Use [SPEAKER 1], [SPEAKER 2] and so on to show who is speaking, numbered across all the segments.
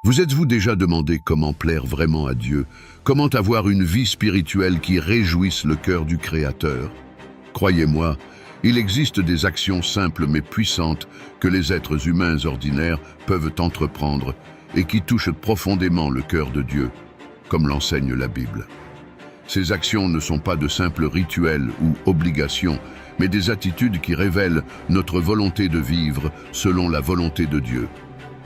[SPEAKER 1] Vous êtes-vous déjà demandé comment plaire vraiment à Dieu? Comment avoir une vie spirituelle qui réjouisse le cœur du Créateur? Croyez-moi, il existe des actions simples mais puissantes que les êtres humains ordinaires peuvent entreprendre et qui touchent profondément le cœur de Dieu, comme l'enseigne la Bible. Ces actions ne sont pas de simples rituels ou obligations, mais des attitudes qui révèlent notre volonté de vivre selon la volonté de Dieu.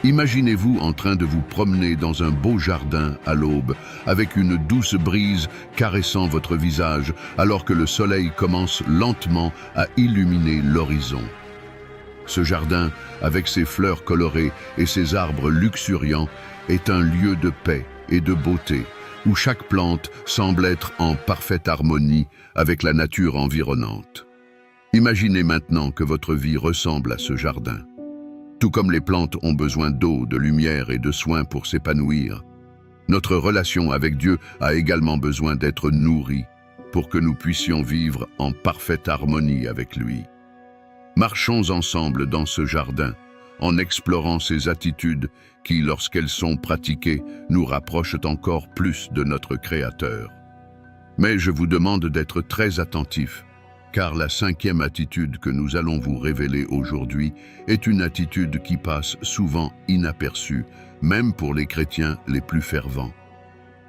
[SPEAKER 1] Imaginez-vous en train de vous promener dans un beau jardin à l'aube, avec une douce brise caressant votre visage, alors que le soleil commence lentement à illuminer l'horizon. Ce jardin, avec ses fleurs colorées et ses arbres luxuriants, est un lieu de paix et de beauté, où chaque plante semble être en parfaite harmonie avec la nature environnante. Imaginez maintenant que votre vie ressemble à ce jardin. Tout comme les plantes ont besoin d'eau, de lumière et de soins pour s'épanouir, notre relation avec Dieu a également besoin d'être nourrie pour que nous puissions vivre en parfaite harmonie avec lui. Marchons ensemble dans ce jardin, en explorant ces attitudes qui, lorsqu'elles sont pratiquées, nous rapprochent encore plus de notre Créateur. Mais je vous demande d'être très attentifs, car la cinquième attitude que nous allons vous révéler aujourd'hui est une attitude qui passe souvent inaperçue, même pour les chrétiens les plus fervents.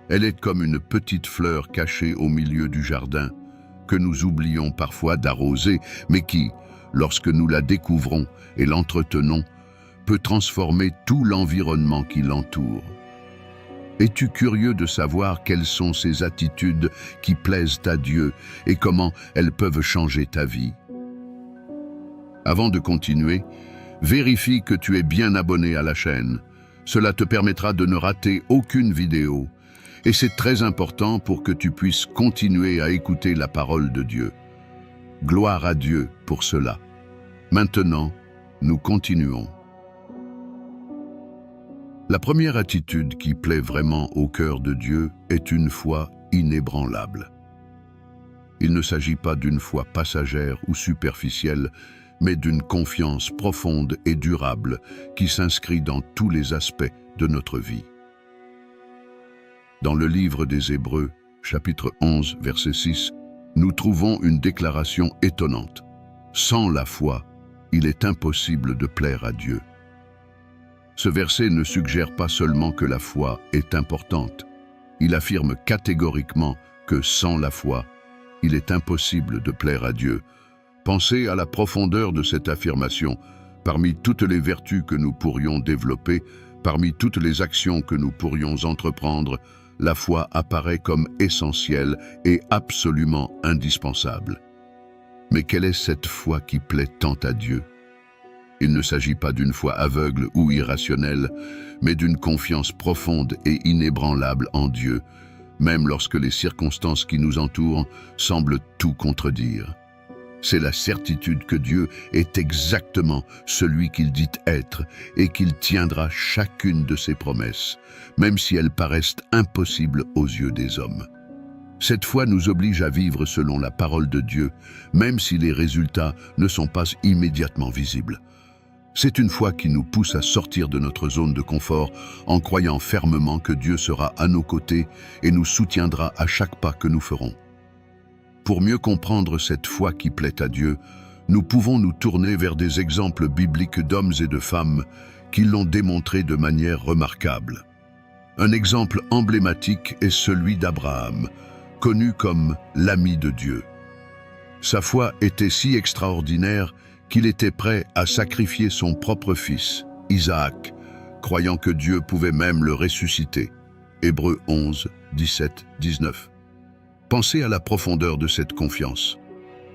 [SPEAKER 1] Elle est comme une petite fleur cachée au milieu du jardin, que nous oublions parfois d'arroser, mais qui, lorsque nous la découvrons et l'entretenons, peut transformer tout l'environnement qui l'entoure. Es-tu curieux de savoir quelles sont ces attitudes qui plaisent à Dieu et comment elles peuvent changer ta vie? Avant de continuer, vérifie que tu es bien abonné à la chaîne. Cela te permettra de ne rater aucune vidéo. Et c'est très important pour que tu puisses continuer à écouter la parole de Dieu. Gloire à Dieu pour cela. Maintenant, nous continuons. La première attitude qui plaît vraiment au cœur de Dieu est une foi inébranlable. Il ne s'agit pas d'une foi passagère ou superficielle, mais d'une confiance profonde et durable qui s'inscrit dans tous les aspects de notre vie. Dans le livre des Hébreux, chapitre 11, verset 6, nous trouvons une déclaration étonnante. Sans la foi, il est impossible de plaire à Dieu. Ce verset ne suggère pas seulement que la foi est importante. Il affirme catégoriquement que sans la foi, il est impossible de plaire à Dieu. Pensez à la profondeur de cette affirmation. Parmi toutes les vertus que nous pourrions développer, parmi toutes les actions que nous pourrions entreprendre, la foi apparaît comme essentielle et absolument indispensable. Mais quelle est cette foi qui plaît tant à Dieu? Il ne s'agit pas d'une foi aveugle ou irrationnelle, mais d'une confiance profonde et inébranlable en Dieu, même lorsque les circonstances qui nous entourent semblent tout contredire. C'est la certitude que Dieu est exactement celui qu'il dit être et qu'il tiendra chacune de ses promesses, même si elles paraissent impossibles aux yeux des hommes. Cette foi nous oblige à vivre selon la parole de Dieu, même si les résultats ne sont pas immédiatement visibles. C'est une foi qui nous pousse à sortir de notre zone de confort en croyant fermement que Dieu sera à nos côtés et nous soutiendra à chaque pas que nous ferons. Pour mieux comprendre cette foi qui plaît à Dieu, nous pouvons nous tourner vers des exemples bibliques d'hommes et de femmes qui l'ont démontré de manière remarquable. Un exemple emblématique est celui d'Abraham, connu comme l'ami de Dieu. Sa foi était si extraordinaire qu'il était prêt à sacrifier son propre fils, Isaac, croyant que Dieu pouvait même le ressusciter. Hébreux 11, 17, 19. Pensez à la profondeur de cette confiance.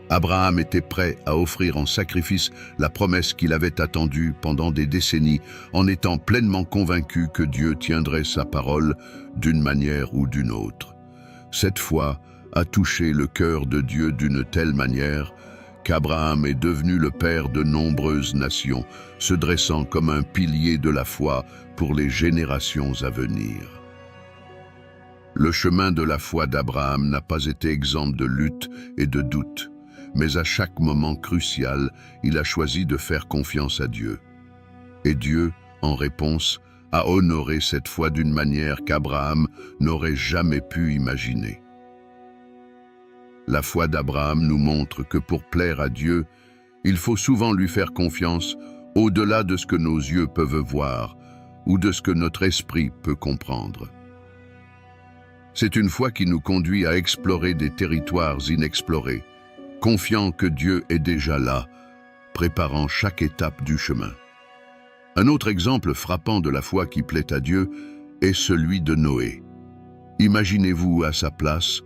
[SPEAKER 1] Abraham était prêt à offrir en sacrifice la promesse qu'il avait attendue pendant des décennies, en étant pleinement convaincu que Dieu tiendrait sa parole d'une manière ou d'une autre. Cette foi a touché le cœur de Dieu d'une telle manière qu'Abraham est devenu le père de nombreuses nations, se dressant comme un pilier de la foi pour les générations à venir. Le chemin de la foi d'Abraham n'a pas été exempt de luttes et de doutes, mais à chaque moment crucial, il a choisi de faire confiance à Dieu. Et Dieu, en réponse, a honoré cette foi d'une manière qu'Abraham n'aurait jamais pu imaginer. La foi d'Abraham nous montre que pour plaire à Dieu, il faut souvent lui faire confiance au-delà de ce que nos yeux peuvent voir ou de ce que notre esprit peut comprendre. C'est une foi qui nous conduit à explorer des territoires inexplorés, confiant que Dieu est déjà là, préparant chaque étape du chemin. Un autre exemple frappant de la foi qui plaît à Dieu est celui de Noé. Imaginez-vous à sa place,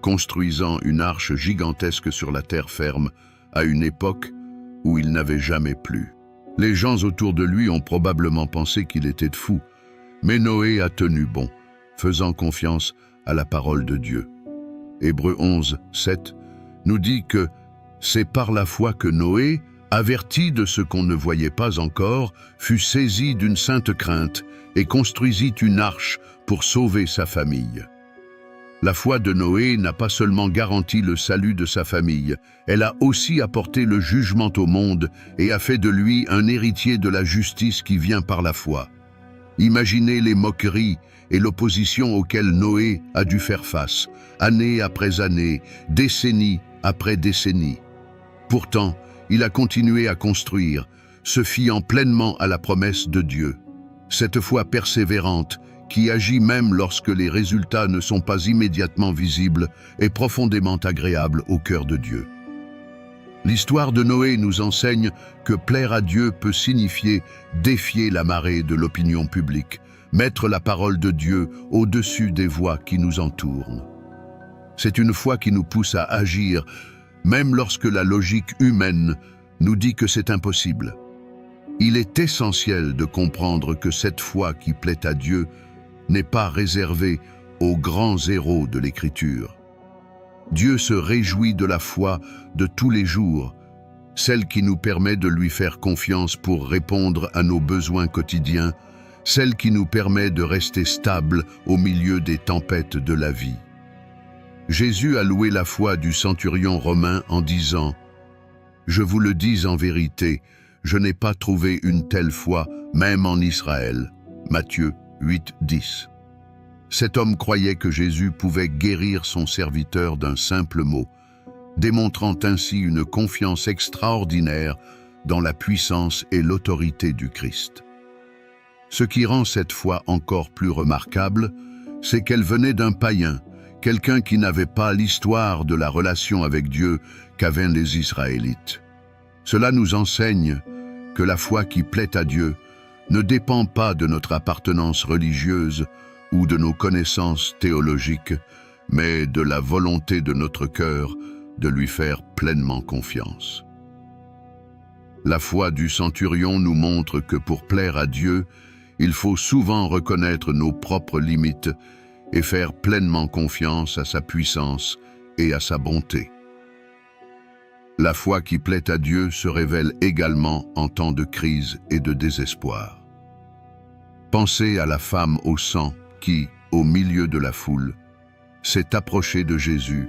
[SPEAKER 1] construisant une arche gigantesque sur la terre ferme à une époque où il n'avait jamais plu. Les gens autour de lui ont probablement pensé qu'il était fou, mais Noé a tenu bon, faisant confiance à la parole de Dieu. Hébreux 11, 7 nous dit que c'est par la foi que Noé, averti de ce qu'on ne voyait pas encore, fut saisi d'une sainte crainte et construisit une arche pour sauver sa famille. La foi de Noé n'a pas seulement garanti le salut de sa famille, elle a aussi apporté le jugement au monde et a fait de lui un héritier de la justice qui vient par la foi. Imaginez les moqueries et l'opposition auxquelles Noé a dû faire face, année après année, décennie après décennie. Pourtant, il a continué à construire, se fiant pleinement à la promesse de Dieu. Cette foi persévérante, qui agit même lorsque les résultats ne sont pas immédiatement visibles, est profondément agréable au cœur de Dieu. L'histoire de Noé nous enseigne que plaire à Dieu peut signifier défier la marée de l'opinion publique, mettre la parole de Dieu au-dessus des voix qui nous entourent. C'est une foi qui nous pousse à agir, même lorsque la logique humaine nous dit que c'est impossible. Il est essentiel de comprendre que cette foi qui plaît à Dieu n'est pas réservée aux grands héros de l'Écriture. Dieu se réjouit de la foi de tous les jours, celle qui nous permet de lui faire confiance pour répondre à nos besoins quotidiens, celle qui nous permet de rester stable au milieu des tempêtes de la vie. Jésus a loué la foi du centurion romain en disant « Je vous le dis en vérité, je n'ai pas trouvé une telle foi, même en Israël. » Matthieu 8, 10. Cet homme croyait que Jésus pouvait guérir son serviteur d'un simple mot, démontrant ainsi une confiance extraordinaire dans la puissance et l'autorité du Christ. Ce qui rend cette foi encore plus remarquable, c'est qu'elle venait d'un païen, quelqu'un qui n'avait pas l'histoire de la relation avec Dieu qu'avaient les Israélites. Cela nous enseigne que la foi qui plaît à Dieu ne dépend pas de notre appartenance religieuse ou de nos connaissances théologiques, mais de la volonté de notre cœur de lui faire pleinement confiance. La foi du centurion nous montre que pour plaire à Dieu, il faut souvent reconnaître nos propres limites et faire pleinement confiance à sa puissance et à sa bonté. La foi qui plaît à Dieu se révèle également en temps de crise et de désespoir. Pensez à la femme au sang qui, au milieu de la foule, s'est approchée de Jésus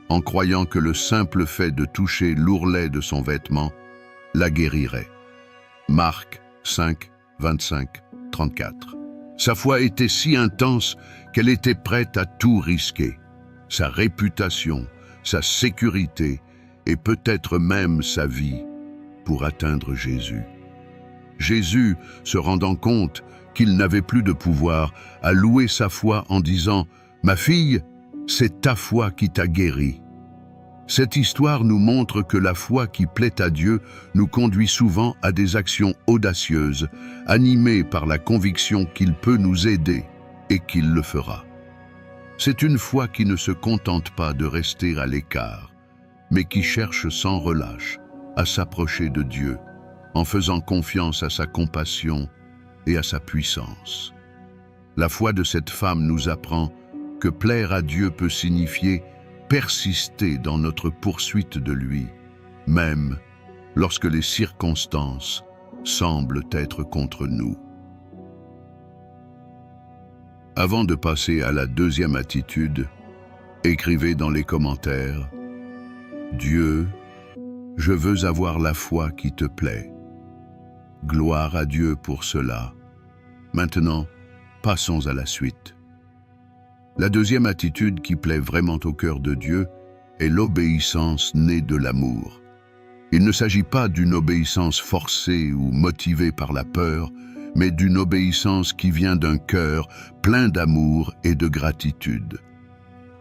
[SPEAKER 1] en croyant que le simple fait de toucher l'ourlet de son vêtement la guérirait. Marc 5, 25, 34. Sa foi était si intense qu'elle était prête à tout risquer, sa réputation, sa sécurité et peut-être même sa vie pour atteindre Jésus. Jésus, se rendant compte qu'il n'avait plus de pouvoir, a loué sa foi en disant « Ma fille, c'est ta foi qui t'a guérie ». Cette histoire nous montre que la foi qui plaît à Dieu nous conduit souvent à des actions audacieuses, animées par la conviction qu'il peut nous aider et qu'il le fera. C'est une foi qui ne se contente pas de rester à l'écart, mais qui cherche sans relâche à s'approcher de Dieu, en faisant confiance à sa compassion et à sa puissance. La foi de cette femme nous apprend que plaire à Dieu peut signifier persister dans notre poursuite de lui, même lorsque les circonstances semblent être contre nous. Avant de passer à la deuxième attitude, écrivez dans les commentaires « Dieu, je veux avoir la foi qui te plaît. Gloire à Dieu pour cela. Maintenant, passons à la suite. La deuxième attitude qui plaît vraiment au cœur de Dieu est l'obéissance née de l'amour. Il ne s'agit pas d'une obéissance forcée ou motivée par la peur, mais d'une obéissance qui vient d'un cœur plein d'amour et de gratitude.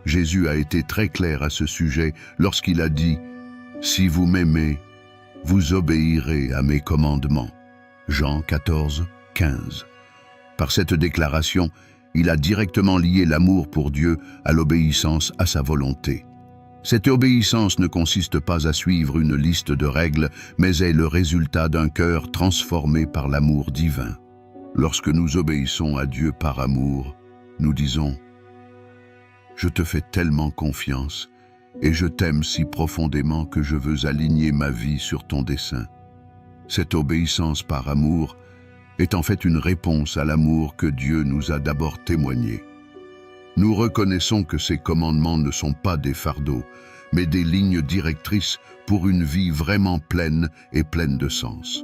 [SPEAKER 1] Jésus a été très clair à ce sujet lorsqu'il a dit « Si vous m'aimez, vous obéirez à mes commandements ». Jean 14, 15. Par cette déclaration, il a directement lié l'amour pour Dieu à l'obéissance à sa volonté. Cette obéissance ne consiste pas à suivre une liste de règles, mais est le résultat d'un cœur transformé par l'amour divin. Lorsque nous obéissons à Dieu par amour, nous disons « Je te fais tellement confiance et je t'aime si profondément que je veux aligner ma vie sur ton dessein. » Cette obéissance par amour est en fait une réponse à l'amour que Dieu nous a d'abord témoigné. Nous reconnaissons que ces commandements ne sont pas des fardeaux, mais des lignes directrices pour une vie vraiment pleine et pleine de sens.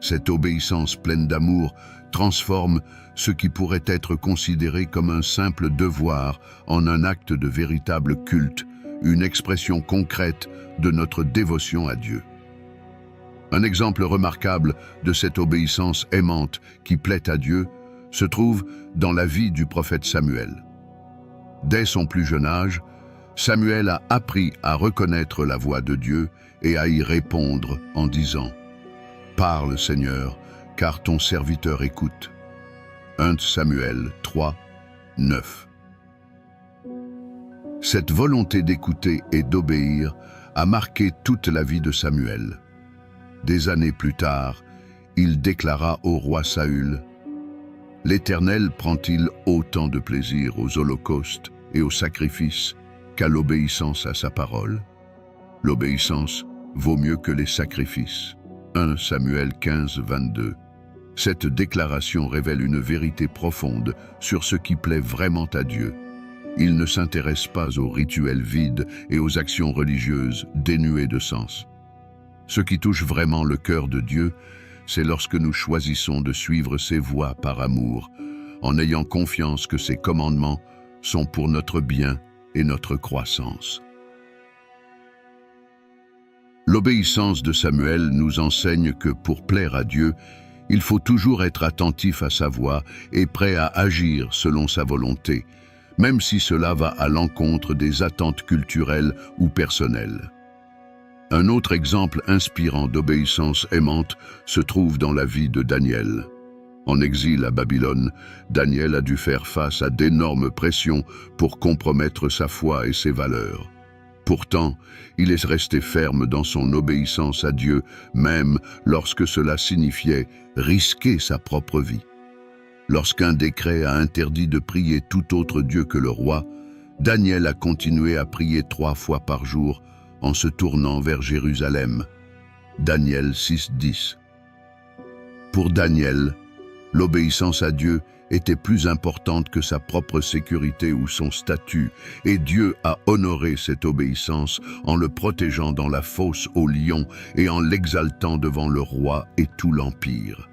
[SPEAKER 1] Cette obéissance pleine d'amour transforme ce qui pourrait être considéré comme un simple devoir en un acte de véritable culte, une expression concrète de notre dévotion à Dieu. Un exemple remarquable de cette obéissance aimante qui plaît à Dieu se trouve dans la vie du prophète Samuel. Dès son plus jeune âge, Samuel a appris à reconnaître la voix de Dieu et à y répondre en disant « Parle, Seigneur, car ton serviteur écoute. » 1 Samuel 3, 9. Cette volonté d'écouter et d'obéir a marqué toute la vie de Samuel. Des années plus tard, il déclara au roi Saül « L'Éternel prend-il autant de plaisir aux holocaustes et aux sacrifices qu'à l'obéissance à sa parole? L'obéissance vaut mieux que les sacrifices. » 1 Samuel 15, 22. Cette déclaration révèle une vérité profonde sur ce qui plaît vraiment à Dieu. Il ne s'intéresse pas aux rituels vides et aux actions religieuses dénuées de sens. Ce qui touche vraiment le cœur de Dieu, c'est lorsque nous choisissons de suivre ses voies par amour, en ayant confiance que ses commandements sont pour notre bien et notre croissance. L'obéissance de Samuel nous enseigne que pour plaire à Dieu, il faut toujours être attentif à sa voix et prêt à agir selon sa volonté, même si cela va à l'encontre des attentes culturelles ou personnelles. Un autre exemple inspirant d'obéissance aimante se trouve dans la vie de Daniel. En exil à Babylone, Daniel a dû faire face à d'énormes pressions pour compromettre sa foi et ses valeurs. Pourtant, il est resté ferme dans son obéissance à Dieu, même lorsque cela signifiait risquer sa propre vie. Lorsqu'un décret a interdit de prier tout autre Dieu que le roi, Daniel a continué à prier 3 fois par jour en se tournant vers Jérusalem. Daniel 6:10. Pour Daniel, l'obéissance à Dieu était plus importante que sa propre sécurité ou son statut, et Dieu a honoré cette obéissance en le protégeant dans la fosse aux lions et en l'exaltant devant le roi et tout l'empire.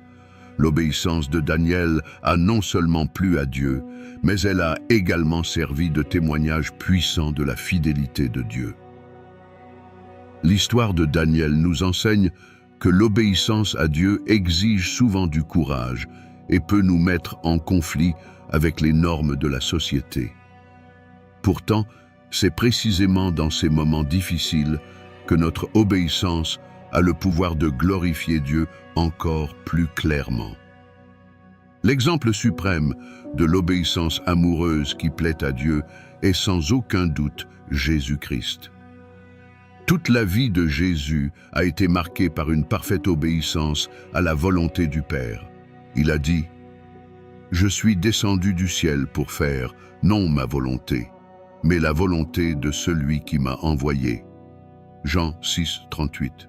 [SPEAKER 1] L'obéissance de Daniel a non seulement plu à Dieu, mais elle a également servi de témoignage puissant de la fidélité de Dieu. L'histoire de Daniel nous enseigne que l'obéissance à Dieu exige souvent du courage et peut nous mettre en conflit avec les normes de la société. Pourtant, c'est précisément dans ces moments difficiles que notre obéissance a le pouvoir de glorifier Dieu encore plus clairement. L'exemple suprême de l'obéissance amoureuse qui plaît à Dieu est sans aucun doute Jésus-Christ. Toute la vie de Jésus a été marquée par une parfaite obéissance à la volonté du Père. Il a dit « Je suis descendu du ciel pour faire, non ma volonté, mais la volonté de celui qui m'a envoyé. » Jean 6, 38.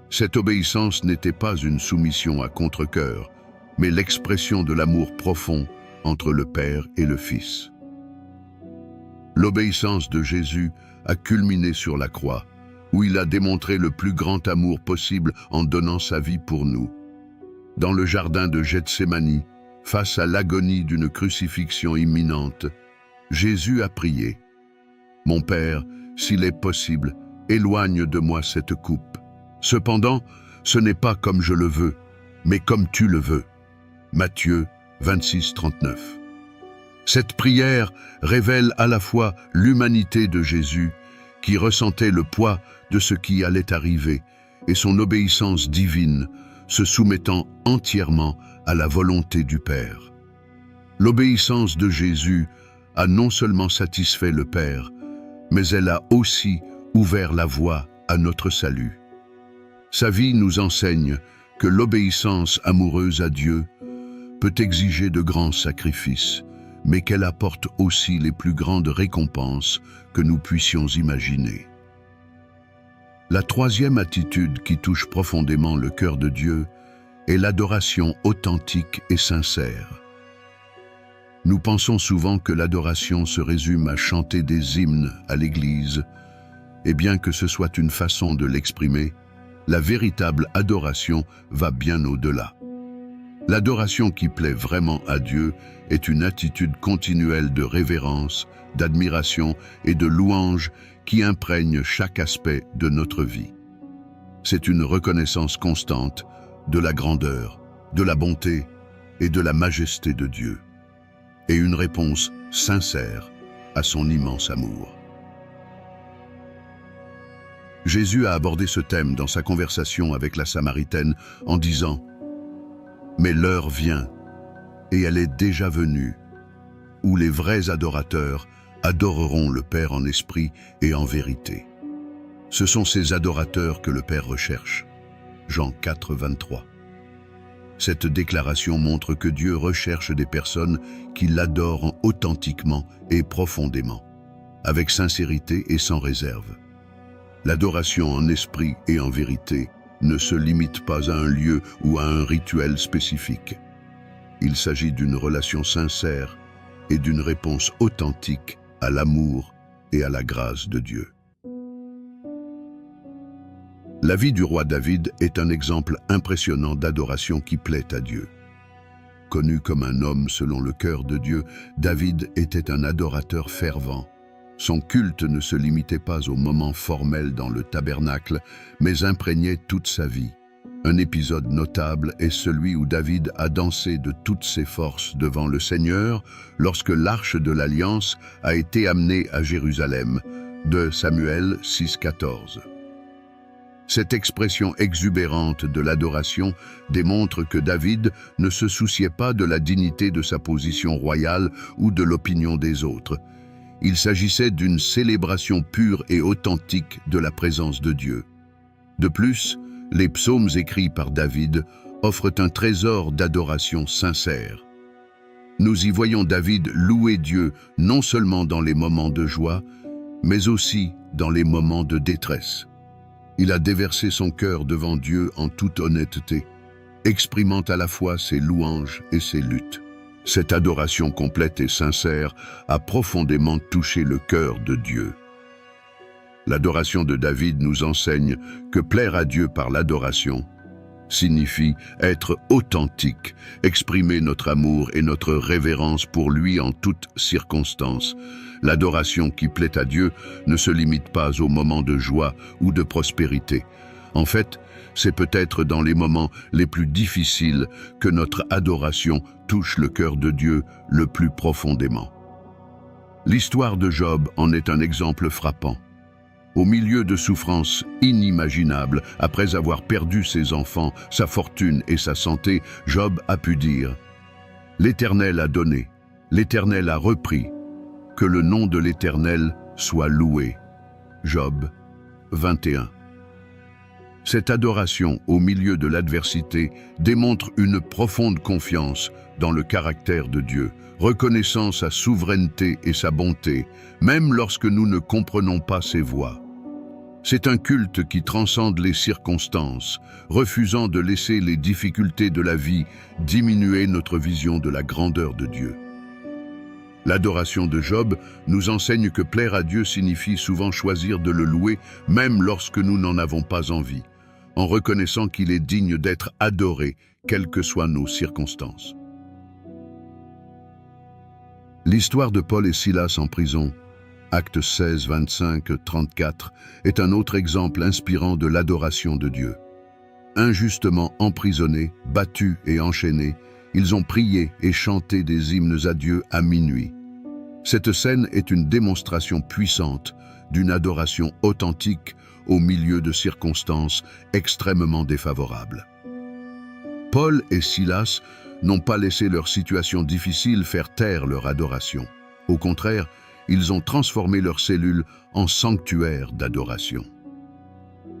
[SPEAKER 1] Cette obéissance n'était pas une soumission à contre-cœur, mais l'expression de l'amour profond entre le Père et le Fils. L'obéissance de Jésus a culminé sur la croix, où il a démontré le plus grand amour possible en donnant sa vie pour nous. Dans le jardin de Gethsémani, Face à l'agonie d'une crucifixion imminente, Jésus a prié. « Mon Père, s'il est possible, éloigne de moi cette coupe. Cependant, ce n'est pas comme je le veux, mais comme tu le veux. » Matthieu 26, 39. Cette prière révèle à la fois l'humanité de Jésus, qui ressentait le poids de ce qui allait arriver, et son obéissance divine, se soumettant entièrement à la volonté du Père. L'obéissance de Jésus a non seulement satisfait le Père, mais elle a aussi ouvert la voie à notre salut. Sa vie nous enseigne que l'obéissance amoureuse à Dieu peut exiger de grands sacrifices, mais qu'elle apporte aussi les plus grandes récompenses que nous puissions imaginer. La troisième attitude qui touche profondément le cœur de Dieu est l'adoration authentique et sincère. Nous pensons souvent que l'adoration se résume à chanter des hymnes à l'église, et bien que ce soit une façon de l'exprimer, la véritable adoration va bien au-delà. L'adoration qui plaît vraiment à Dieu est une attitude continuelle de révérence, d'admiration et de louange qui imprègne chaque aspect de notre vie. C'est une reconnaissance constante de la grandeur, de la bonté et de la majesté de Dieu, et une réponse sincère à son immense amour. Jésus a abordé ce thème dans sa conversation avec la Samaritaine en disant « Mais l'heure vient, et elle est déjà venue, où les vrais adorateurs adoreront le Père en esprit et en vérité. Ce sont ces adorateurs que le Père recherche. » Jean 4, 23. Cette déclaration montre que Dieu recherche des personnes qui l'adorent authentiquement et profondément, avec sincérité et sans réserve. L'adoration en esprit et en vérité ne se limite pas à un lieu ou à un rituel spécifique. Il s'agit d'une relation sincère et d'une réponse authentique à l'amour et à la grâce de Dieu. La vie du roi David est un exemple impressionnant d'adoration qui plaît à Dieu. Connu comme un homme selon le cœur de Dieu, David était un adorateur fervent. Son culte ne se limitait pas aux moments formels dans le tabernacle, mais imprégnait toute sa vie. Un épisode notable est celui où David a dansé de toutes ses forces devant le Seigneur lorsque l'arche de l'Alliance a été amenée à Jérusalem, de Samuel 6,14. Cette expression exubérante de l'adoration démontre que David ne se souciait pas de la dignité de sa position royale ou de l'opinion des autres. Il s'agissait d'une célébration pure et authentique de la présence de Dieu. De plus, les psaumes écrits par David offrent un trésor d'adoration sincère. Nous y voyons David louer Dieu non seulement dans les moments de joie, mais aussi dans les moments de détresse. Il a déversé son cœur devant Dieu en toute honnêteté, exprimant à la fois ses louanges et ses luttes. Cette adoration complète et sincère a profondément touché le cœur de Dieu. L'adoration de David nous enseigne que plaire à Dieu par l'adoration signifie être authentique, exprimer notre amour et notre révérence pour lui en toutes circonstances. L'adoration qui plaît à Dieu ne se limite pas aux moments de joie ou de prospérité. En fait, c'est peut-être dans les moments les plus difficiles que notre adoration touche le cœur de Dieu le plus profondément. L'histoire de Job en est un exemple frappant. Au milieu de souffrances inimaginables, après avoir perdu ses enfants, sa fortune et sa santé, Job a pu dire « L'Éternel a donné, l'Éternel a repris, que le nom de l'Éternel soit loué. » Job 21. Cette adoration au milieu de l'adversité démontre une profonde confiance dans le caractère de Dieu, reconnaissant sa souveraineté et sa bonté, même lorsque nous ne comprenons pas ses voies. C'est un culte qui transcende les circonstances, refusant de laisser les difficultés de la vie diminuer notre vision de la grandeur de Dieu. L'adoration de Job nous enseigne que plaire à Dieu signifie souvent choisir de le louer, même lorsque nous n'en avons pas envie, en reconnaissant qu'il est digne d'être adoré, quelles que soient nos circonstances. L'histoire de Paul et Silas en prison, Actes 16, 25, 34, est un autre exemple inspirant de l'adoration de Dieu. Injustement emprisonnés, battus et enchaînés, ils ont prié et chanté des hymnes à Dieu à minuit. Cette scène est une démonstration puissante d'une adoration authentique au milieu de circonstances extrêmement défavorables. Paul et Silas n'ont pas laissé leur situation difficile faire taire leur adoration. Au contraire, ils ont transformé leur cellule en sanctuaire d'adoration.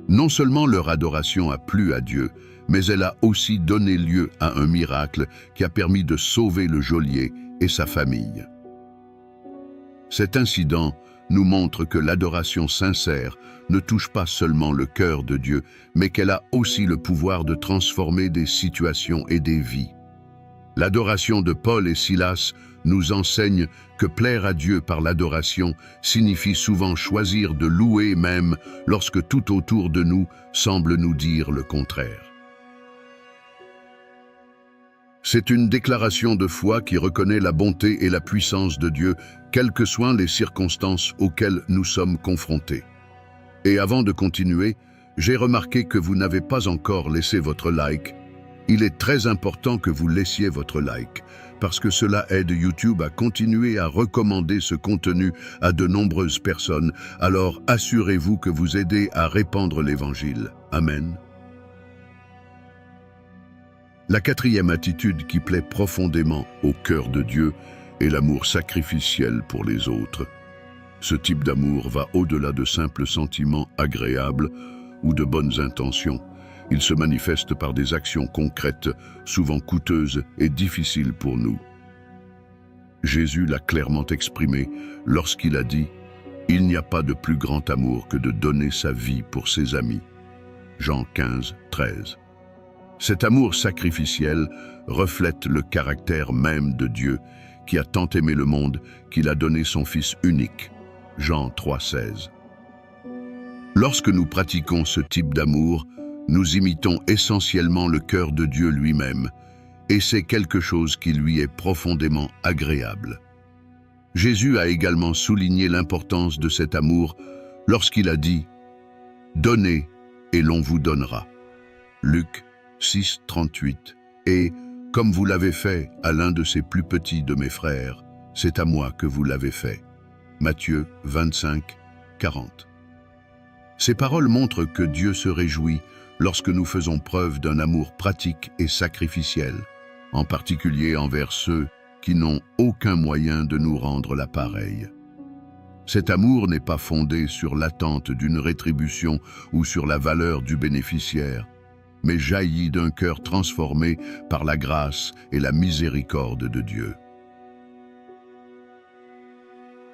[SPEAKER 1] Non seulement leur adoration a plu à Dieu, mais elle a aussi donné lieu à un miracle qui a permis de sauver le geôlier et sa famille. Cet incident nous montre que l'adoration sincère ne touche pas seulement le cœur de Dieu, mais qu'elle a aussi le pouvoir de transformer des situations et des vies. L'adoration de Paul et Silas nous enseigne que plaire à Dieu par l'adoration signifie souvent choisir de louer même lorsque tout autour de nous semble nous dire le contraire. C'est une déclaration de foi qui reconnaît la bonté et la puissance de Dieu, quelles que soient les circonstances auxquelles nous sommes confrontés. Et avant de continuer, j'ai remarqué que vous n'avez pas encore laissé votre like. Il est très important que vous laissiez votre like, parce que cela aide YouTube à continuer à recommander ce contenu à de nombreuses personnes. Alors assurez-vous que vous aidez à répandre l'Évangile. Amen. La quatrième attitude qui plaît profondément au cœur de Dieu est l'amour sacrificiel pour les autres. Ce type d'amour va au-delà de simples sentiments agréables ou de bonnes intentions. Il se manifeste par des actions concrètes, souvent coûteuses et difficiles pour nous. Jésus l'a clairement exprimé lorsqu'il a dit « Il n'y a pas de plus grand amour que de donner sa vie pour ses amis ». Jean 15, 13. Cet amour sacrificiel reflète le caractère même de Dieu qui a tant aimé le monde qu'il a donné son Fils unique. Jean 3, 16. Lorsque nous pratiquons ce type d'amour, nous imitons essentiellement le cœur de Dieu lui-même, et c'est quelque chose qui lui est profondément agréable. Jésus a également souligné l'importance de cet amour lorsqu'il a dit « Donnez et l'on vous donnera ». Luc 6, 38. Et « Comme vous l'avez fait à l'un de ces plus petits de mes frères, c'est à moi que vous l'avez fait ». Matthieu 25, 40. Ces paroles montrent que Dieu se réjouit lorsque nous faisons preuve d'un amour pratique et sacrificiel, en particulier envers ceux qui n'ont aucun moyen de nous rendre la pareille. Cet amour n'est pas fondé sur l'attente d'une rétribution ou sur la valeur du bénéficiaire, mais jaillit d'un cœur transformé par la grâce et la miséricorde de Dieu.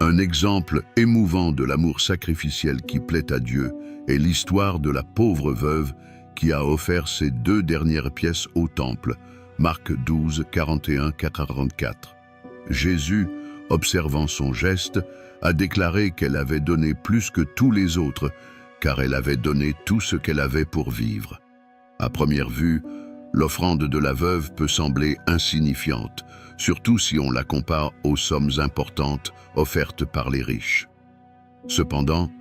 [SPEAKER 1] Un exemple émouvant de l'amour sacrificiel qui plaît à Dieu est l'histoire de la pauvre veuve qui a offert ses 2 dernières pièces au temple, Marc 12, 41-44. Jésus, observant son geste, a déclaré qu'elle avait donné plus que tous les autres, car elle avait donné tout ce qu'elle avait pour vivre. À première vue, l'offrande de la veuve peut sembler insignifiante, surtout si on la compare aux sommes importantes offertes par les riches. Cependant,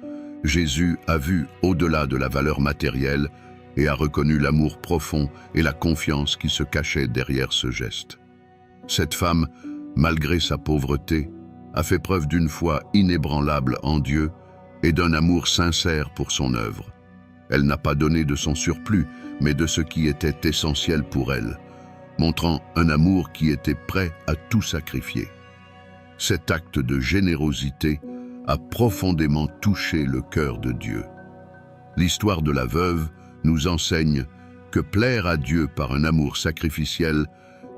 [SPEAKER 1] Jésus a vu au-delà de la valeur matérielle et a reconnu l'amour profond et la confiance qui se cachaient derrière ce geste. Cette femme, malgré sa pauvreté, a fait preuve d'une foi inébranlable en Dieu et d'un amour sincère pour son œuvre. Elle n'a pas donné de son surplus, mais de ce qui était essentiel pour elle, montrant un amour qui était prêt à tout sacrifier. Cet acte de générosité a profondément touché le cœur de Dieu. L'histoire de la veuve nous enseigne que plaire à Dieu par un amour sacrificiel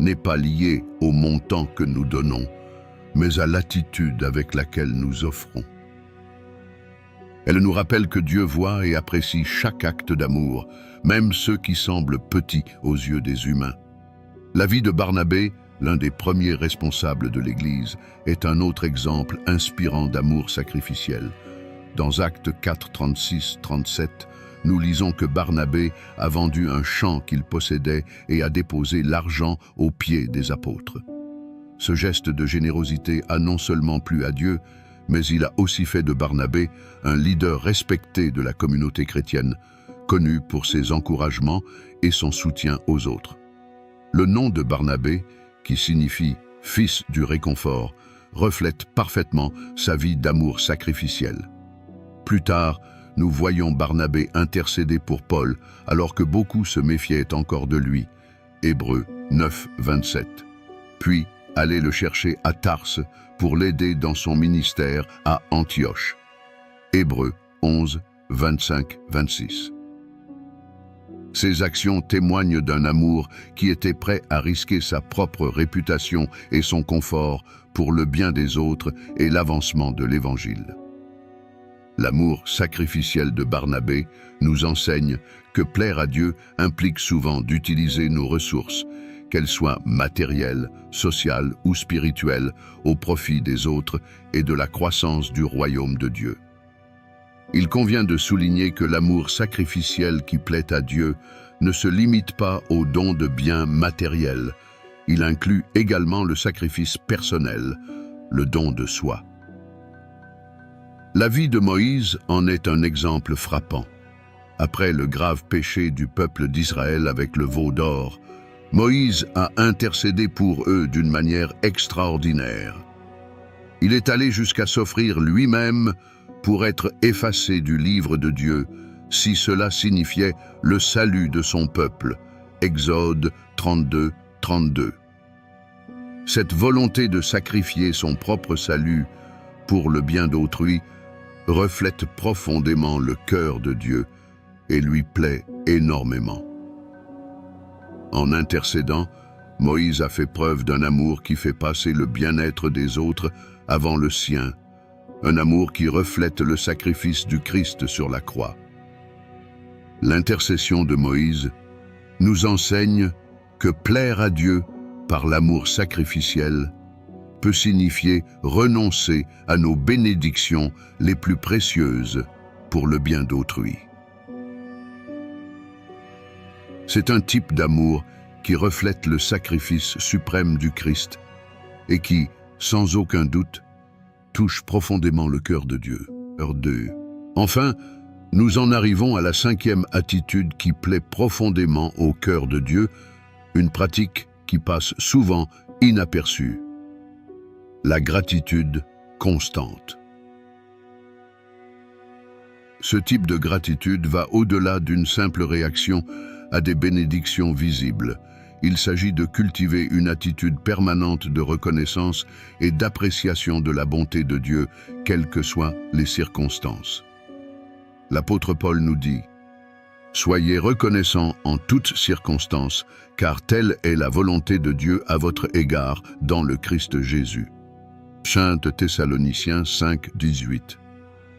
[SPEAKER 1] n'est pas lié au montant que nous donnons, mais à l'attitude avec laquelle nous offrons. Elle nous rappelle que Dieu voit et apprécie chaque acte d'amour, même ceux qui semblent petits aux yeux des humains. La vie de Barnabé, l'un des premiers responsables de l'Église, est un autre exemple inspirant d'amour sacrificiel. Dans Actes 4, 36-37, nous lisons que Barnabé a vendu un champ qu'il possédait et a déposé l'argent aux pieds des apôtres. Ce geste de générosité a non seulement plu à Dieu, mais il a aussi fait de Barnabé un leader respecté de la communauté chrétienne, connu pour ses encouragements et son soutien aux autres. Le nom de Barnabé, qui signifie « fils du réconfort », reflète parfaitement sa vie d'amour sacrificiel. Plus tard, nous voyons Barnabé intercéder pour Paul, alors que beaucoup se méfiaient encore de lui. Hébreux 9, 27. Puis, aller le chercher à Tarse pour l'aider dans son ministère à Antioche. Hébreux 11, 25, 26. Ces actions témoignent d'un amour qui était prêt à risquer sa propre réputation et son confort pour le bien des autres et l'avancement de l'Évangile. L'amour sacrificiel de Barnabé nous enseigne que plaire à Dieu implique souvent d'utiliser nos ressources, qu'elles soient matérielles, sociales ou spirituelles, au profit des autres et de la croissance du royaume de Dieu. Il convient de souligner que l'amour sacrificiel qui plaît à Dieu ne se limite pas aux dons de biens matériels. Il inclut également le sacrifice personnel, le don de soi. La vie de Moïse en est un exemple frappant. Après le grave péché du peuple d'Israël avec le veau d'or, Moïse a intercédé pour eux d'une manière extraordinaire. Il est allé jusqu'à s'offrir lui-même pour être effacé du livre de Dieu, si cela signifiait le salut de son peuple. Exode 32, 32. Cette volonté de sacrifier son propre salut pour le bien d'autrui reflète profondément le cœur de Dieu et lui plaît énormément. En intercédant, Moïse a fait preuve d'un amour qui fait passer le bien-être des autres avant le sien, un amour qui reflète le sacrifice du Christ sur la croix. L'intercession de Moïse nous enseigne que plaire à Dieu par l'amour sacrificiel peut signifier renoncer à nos bénédictions les plus précieuses pour le bien d'autrui. C'est un type d'amour qui reflète le sacrifice suprême du Christ et qui, sans aucun doute, touche profondément le cœur de Dieu. Enfin, nous en arrivons à la 5e attitude qui plaît profondément au cœur de Dieu, une pratique qui passe souvent inaperçue. La gratitude constante. Ce type de gratitude va au-delà d'une simple réaction à des bénédictions visibles. Il s'agit de cultiver une attitude permanente de reconnaissance et d'appréciation de la bonté de Dieu, quelles que soient les circonstances. L'apôtre Paul nous dit « Soyez reconnaissants en toutes circonstances, car telle est la volonté de Dieu à votre égard dans le Christ Jésus. » 1 Thessaloniciens 5, 18.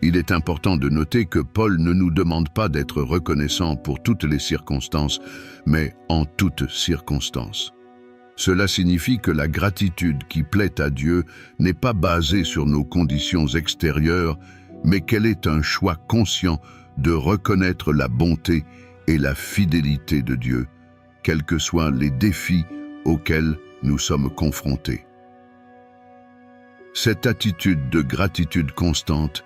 [SPEAKER 1] Il est important de noter que Paul ne nous demande pas d'être reconnaissants pour toutes les circonstances, mais en toutes circonstances. Cela signifie que la gratitude qui plaît à Dieu n'est pas basée sur nos conditions extérieures, mais qu'elle est un choix conscient de reconnaître la bonté et la fidélité de Dieu, quels que soient les défis auxquels nous sommes confrontés. Cette attitude de gratitude constante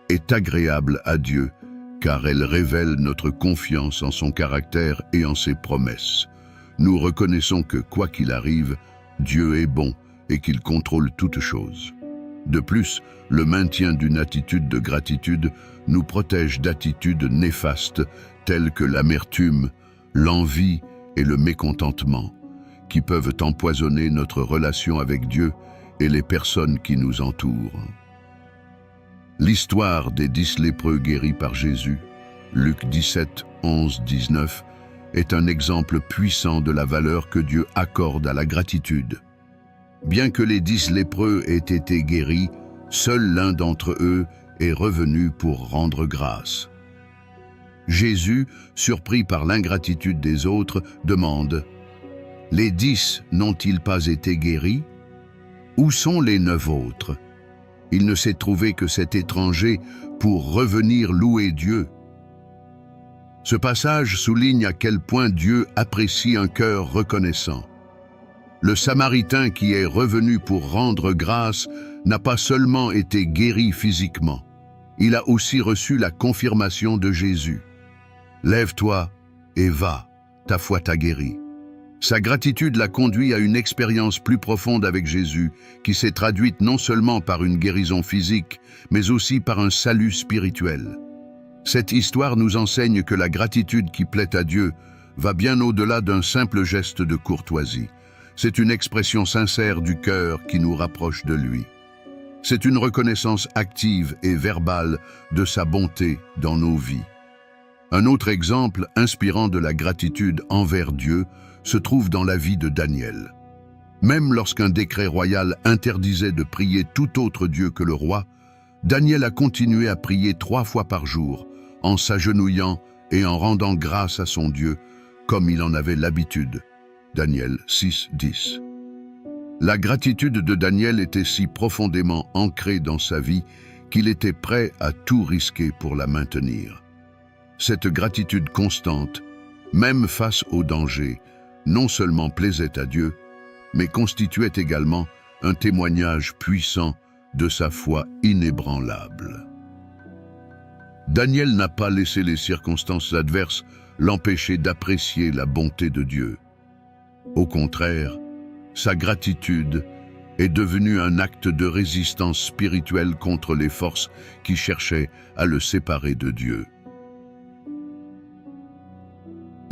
[SPEAKER 1] est agréable à Dieu, car elle révèle notre confiance en son caractère et en ses promesses. Nous reconnaissons que, quoi qu'il arrive, Dieu est bon et qu'il contrôle toutes choses. De plus, le maintien d'une attitude de gratitude nous protège d'attitudes néfastes telles que l'amertume, l'envie et le mécontentement, qui peuvent empoisonner notre relation avec Dieu et les personnes qui nous entourent. L'histoire des 10 lépreux guéris par Jésus, Luc 17, 11, 19, est un exemple puissant de la valeur que Dieu accorde à la gratitude. Bien que les 10 lépreux aient été guéris, seul l'un d'entre eux est revenu pour rendre grâce. Jésus, surpris par l'ingratitude des autres, demande « Les 10 n'ont-ils pas été guéris? Où sont les 9 autres ?» Il ne s'est trouvé que cet étranger pour revenir louer Dieu. Ce passage souligne à quel point Dieu apprécie un cœur reconnaissant. Le Samaritain qui est revenu pour rendre grâce n'a pas seulement été guéri physiquement, il a aussi reçu la confirmation de Jésus. « Lève-toi et va, ta foi t'a guéri. » Sa gratitude l'a conduit à une expérience plus profonde avec Jésus, qui s'est traduite non seulement par une guérison physique, mais aussi par un salut spirituel. Cette histoire nous enseigne que la gratitude qui plaît à Dieu va bien au-delà d'un simple geste de courtoisie. C'est une expression sincère du cœur qui nous rapproche de lui. C'est une reconnaissance active et verbale de sa bonté dans nos vies. Un autre exemple inspirant de la gratitude envers Dieu se trouve dans la vie de Daniel. Même lorsqu'un décret royal interdisait de prier tout autre Dieu que le roi, Daniel a continué à prier 3 fois par jour, en s'agenouillant et en rendant grâce à son Dieu, comme il en avait l'habitude. Daniel 6:10. La gratitude de Daniel était si profondément ancrée dans sa vie qu'il était prêt à tout risquer pour la maintenir. Cette gratitude constante, même face au danger, non seulement plaisait à Dieu, mais constituait également un témoignage puissant de sa foi inébranlable. Daniel n'a pas laissé les circonstances adverses l'empêcher d'apprécier la bonté de Dieu. Au contraire, sa gratitude est devenue un acte de résistance spirituelle contre les forces qui cherchaient à le séparer de Dieu.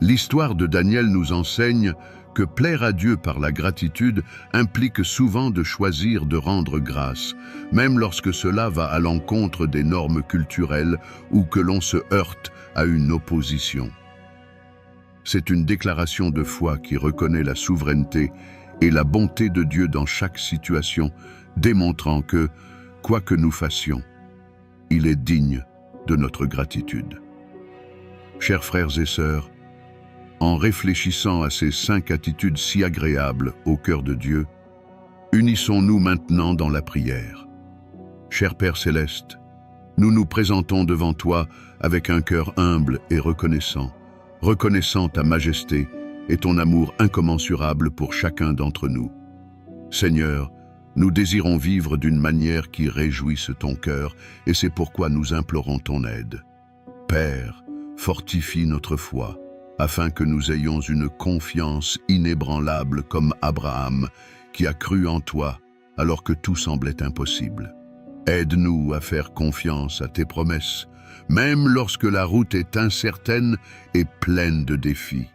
[SPEAKER 1] L'histoire de Daniel nous enseigne que plaire à Dieu par la gratitude implique souvent de choisir de rendre grâce, même lorsque cela va à l'encontre des normes culturelles ou que l'on se heurte à une opposition. C'est une déclaration de foi qui reconnaît la souveraineté et la bonté de Dieu dans chaque situation, démontrant que, quoi que nous fassions, il est digne de notre gratitude. Chers frères et sœurs, en réfléchissant à ces 5 attitudes si agréables au cœur de Dieu, unissons-nous maintenant dans la prière. Cher Père Céleste, nous nous présentons devant toi avec un cœur humble et reconnaissant ta majesté et ton amour incommensurable pour chacun d'entre nous. Seigneur, nous désirons vivre d'une manière qui réjouisse ton cœur et c'est pourquoi nous implorons ton aide. Père, fortifie notre foi, afin que nous ayons une confiance inébranlable comme Abraham, qui a cru en toi alors que tout semblait impossible. Aide-nous à faire confiance à tes promesses, même lorsque la route est incertaine et pleine de défis.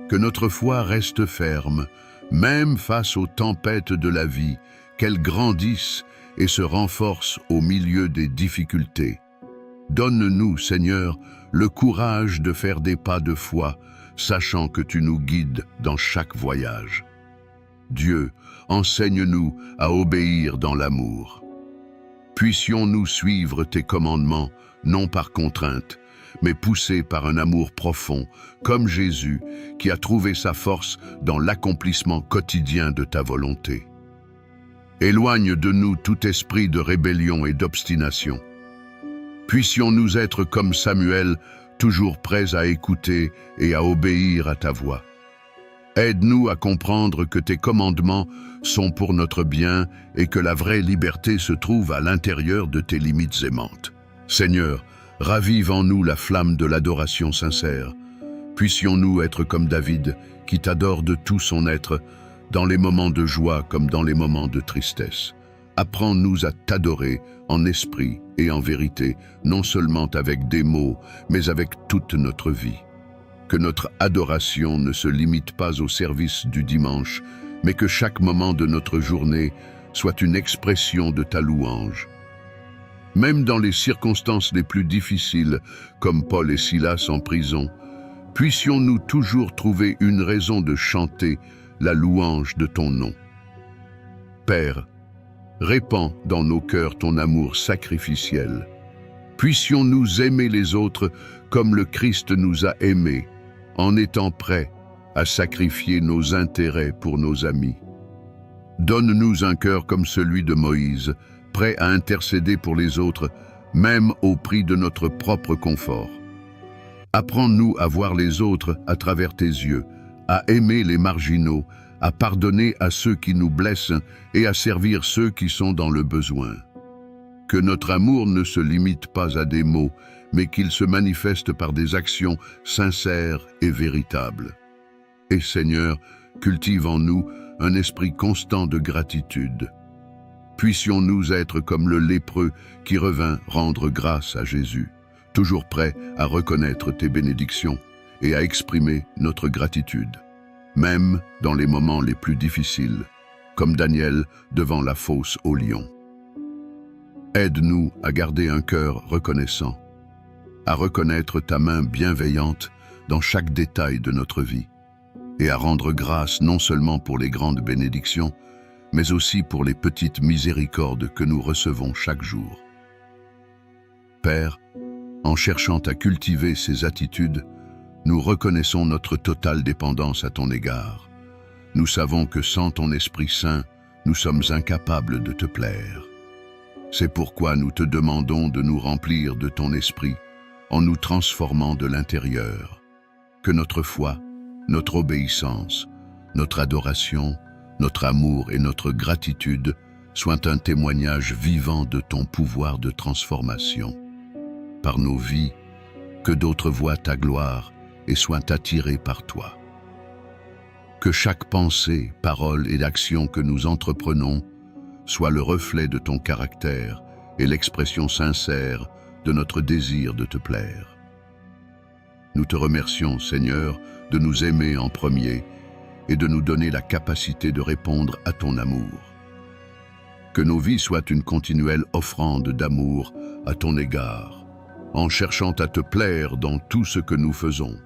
[SPEAKER 1] Que notre foi reste ferme, même face aux tempêtes de la vie, qu'elle grandisse et se renforce au milieu des difficultés. Donne-nous, Seigneur, le courage de faire des pas de foi, sachant que tu nous guides dans chaque voyage. Dieu, enseigne-nous à obéir dans l'amour. Puissions-nous suivre tes commandements, non par contrainte, mais poussés par un amour profond, comme Jésus, qui a trouvé sa force dans l'accomplissement quotidien de ta volonté. Éloigne de nous tout esprit de rébellion et d'obstination. Puissions-nous être comme Samuel, toujours prêts à écouter et à obéir à ta voix. Aide-nous à comprendre que tes commandements sont pour notre bien et que la vraie liberté se trouve à l'intérieur de tes limites aimantes. Seigneur, ravive en nous la flamme de l'adoration sincère. Puissions-nous être comme David, qui t'adore de tout son être, dans les moments de joie comme dans les moments de tristesse. Apprends-nous à t'adorer en esprit et en vérité, non seulement avec des mots, mais avec toute notre vie. Que notre adoration ne se limite pas au service du dimanche, mais que chaque moment de notre journée soit une expression de ta louange. Même dans les circonstances les plus difficiles, comme Paul et Silas en prison, puissions-nous toujours trouver une raison de chanter la louange de ton nom. Père, répands dans nos cœurs ton amour sacrificiel. Puissions-nous aimer les autres comme le Christ nous a aimés, en étant prêts à sacrifier nos intérêts pour nos amis. Donne-nous un cœur comme celui de Moïse, prêt à intercéder pour les autres, même au prix de notre propre confort. Apprends-nous à voir les autres à travers tes yeux, à aimer les marginaux, à pardonner à ceux qui nous blessent et à servir ceux qui sont dans le besoin. Que notre amour ne se limite pas à des mots, mais qu'il se manifeste par des actions sincères et véritables. Et Seigneur, cultive en nous un esprit constant de gratitude. Puissions-nous être comme le lépreux qui revint rendre grâce à Jésus, toujours prêt à reconnaître tes bénédictions et à exprimer notre gratitude, même dans les moments les plus difficiles, comme Daniel devant la fosse aux lions. Aide-nous à garder un cœur reconnaissant, à reconnaître ta main bienveillante dans chaque détail de notre vie, et à rendre grâce non seulement pour les grandes bénédictions, mais aussi pour les petites miséricordes que nous recevons chaque jour. Père, en cherchant à cultiver ces attitudes, nous reconnaissons notre totale dépendance à ton égard. Nous savons que sans ton Esprit Saint, nous sommes incapables de te plaire. C'est pourquoi nous te demandons de nous remplir de ton Esprit en nous transformant de l'intérieur. Que notre foi, notre obéissance, notre adoration, notre amour et notre gratitude soient un témoignage vivant de ton pouvoir de transformation. Par nos vies, que d'autres voient ta gloire et soient attirés par toi. Que chaque pensée, parole et action que nous entreprenons soit le reflet de ton caractère et l'expression sincère de notre désir de te plaire. Nous te remercions, Seigneur, de nous aimer en premier et de nous donner la capacité de répondre à ton amour. Que nos vies soient une continuelle offrande d'amour à ton égard, en cherchant à te plaire dans tout ce que nous faisons.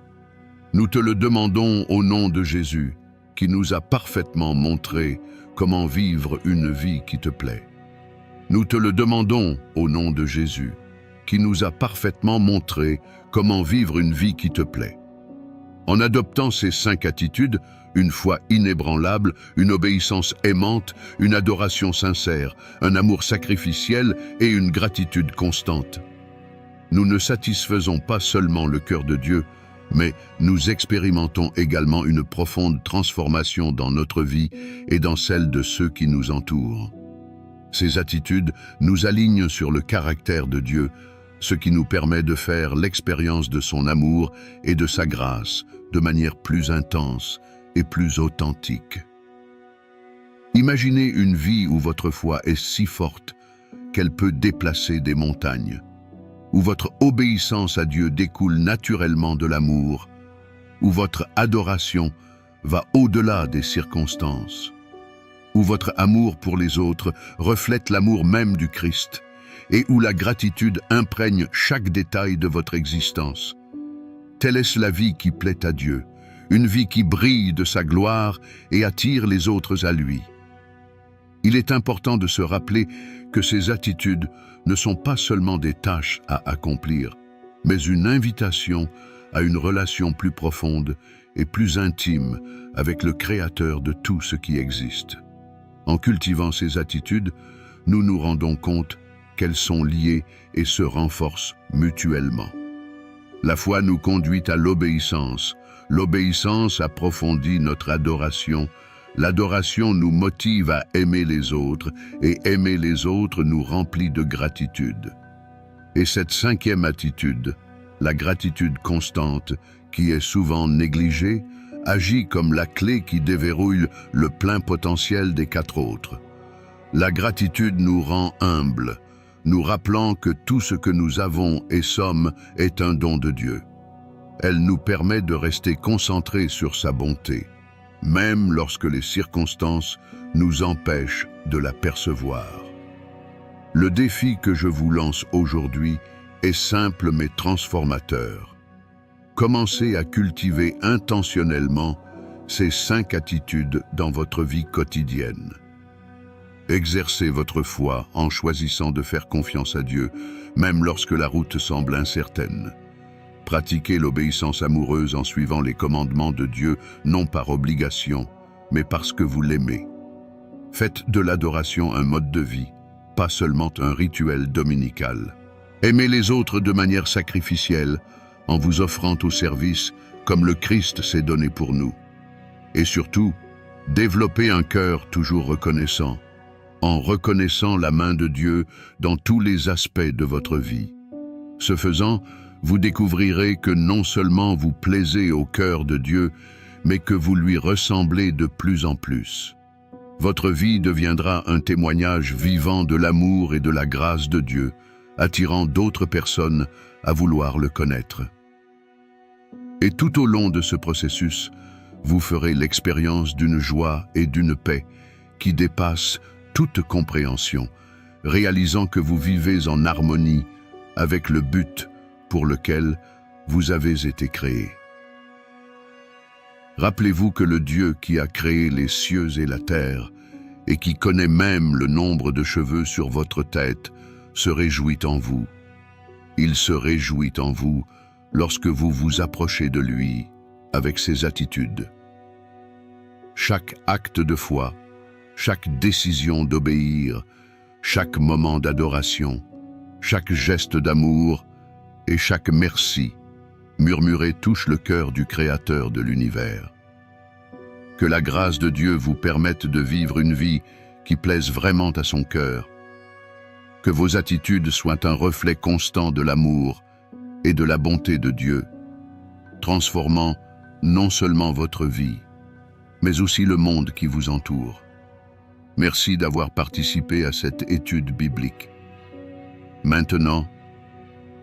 [SPEAKER 1] Nous te le demandons au nom de Jésus, qui nous a parfaitement montré comment vivre une vie qui te plaît. Nous te le demandons au nom de Jésus, qui nous a parfaitement montré comment vivre une vie qui te plaît. En adoptant ces 5 attitudes, une foi inébranlable, une obéissance aimante, une adoration sincère, un amour sacrificiel et une gratitude constante. Nous ne satisfaisons pas seulement le cœur de Dieu, mais nous expérimentons également une profonde transformation dans notre vie et dans celle de ceux qui nous entourent. Ces attitudes nous alignent sur le caractère de Dieu, ce qui nous permet de faire l'expérience de son amour et de sa grâce de manière plus intense et plus authentique. Imaginez une vie où votre foi est si forte qu'elle peut déplacer des montagnes, où votre obéissance à Dieu découle naturellement de l'amour, où votre adoration va au-delà des circonstances, où votre amour pour les autres reflète l'amour même du Christ, et où la gratitude imprègne chaque détail de votre existence. Telle est la vie qui plaît à Dieu, une vie qui brille de sa gloire et attire les autres à lui. Il est important de se rappeler que ces attitudes ne sont pas seulement des tâches à accomplir, mais une invitation à une relation plus profonde et plus intime avec le Créateur de tout ce qui existe. En cultivant ces attitudes, nous nous rendons compte qu'elles sont liées et se renforcent mutuellement. La foi nous conduit à l'obéissance. L'obéissance approfondit notre adoration. L'adoration nous motive à aimer les autres, et aimer les autres nous remplit de gratitude. Et cette 5e attitude, la gratitude constante, qui est souvent négligée, agit comme la clé qui déverrouille le plein potentiel des 4 autres. La gratitude nous rend humbles, nous rappelant que tout ce que nous avons et sommes est un don de Dieu. Elle nous permet de rester concentrés sur sa bonté, même lorsque les circonstances nous empêchent de la percevoir. Le défi que je vous lance aujourd'hui est simple mais transformateur. Commencez à cultiver intentionnellement ces 5 attitudes dans votre vie quotidienne. Exercez votre foi en choisissant de faire confiance à Dieu, même lorsque la route semble incertaine. Pratiquez l'obéissance amoureuse en suivant les commandements de Dieu, non par obligation, mais parce que vous l'aimez. Faites de l'adoration un mode de vie, pas seulement un rituel dominical. Aimez les autres de manière sacrificielle, en vous offrant au service comme le Christ s'est donné pour nous. Et surtout, Développez un cœur toujours reconnaissant, en reconnaissant la main de Dieu dans tous les aspects de votre vie. Ce faisant, vous découvrirez que non seulement vous plaisez au cœur de Dieu, mais que vous lui ressemblez de plus en plus. Votre vie deviendra un témoignage vivant de l'amour et de la grâce de Dieu, attirant d'autres personnes à vouloir le connaître. Et tout au long de ce processus, vous ferez l'expérience d'une joie et d'une paix qui dépassent toute compréhension, réalisant que vous vivez en harmonie avec le but pour lequel vous avez été créé. Rappelez-vous que le Dieu qui a créé les cieux et la terre, et qui connaît même le nombre de cheveux sur votre tête, se réjouit en vous. Il se réjouit en vous lorsque vous vous approchez de lui avec ses attitudes. Chaque acte de foi, chaque décision d'obéir, chaque moment d'adoration, chaque geste d'amour et chaque merci murmuré touche le cœur du Créateur de l'univers. Que la grâce de Dieu vous permette de vivre une vie qui plaise vraiment à son cœur. Que vos attitudes soient un reflet constant de l'amour et de la bonté de Dieu, transformant non seulement votre vie, mais aussi le monde qui vous entoure. Merci d'avoir participé à cette étude biblique. Maintenant,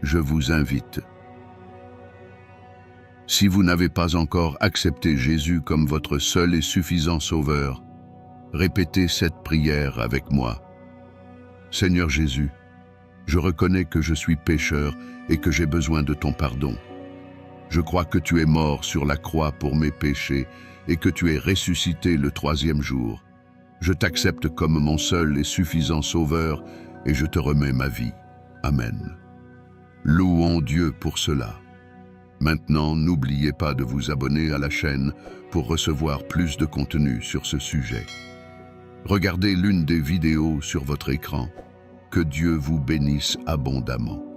[SPEAKER 1] je vous invite. Si vous n'avez pas encore accepté Jésus comme votre seul et suffisant Sauveur, répétez cette prière avec moi. Seigneur Jésus, je reconnais que je suis pécheur et que j'ai besoin de ton pardon. Je crois que tu es mort sur la croix pour mes péchés et que tu es ressuscité le 3e jour. Je t'accepte comme mon seul et suffisant Sauveur et je te remets ma vie. Amen. Louons Dieu pour cela. Maintenant, n'oubliez pas de vous abonner à la chaîne pour recevoir plus de contenu sur ce sujet. Regardez l'une des vidéos sur votre écran. Que Dieu vous bénisse abondamment.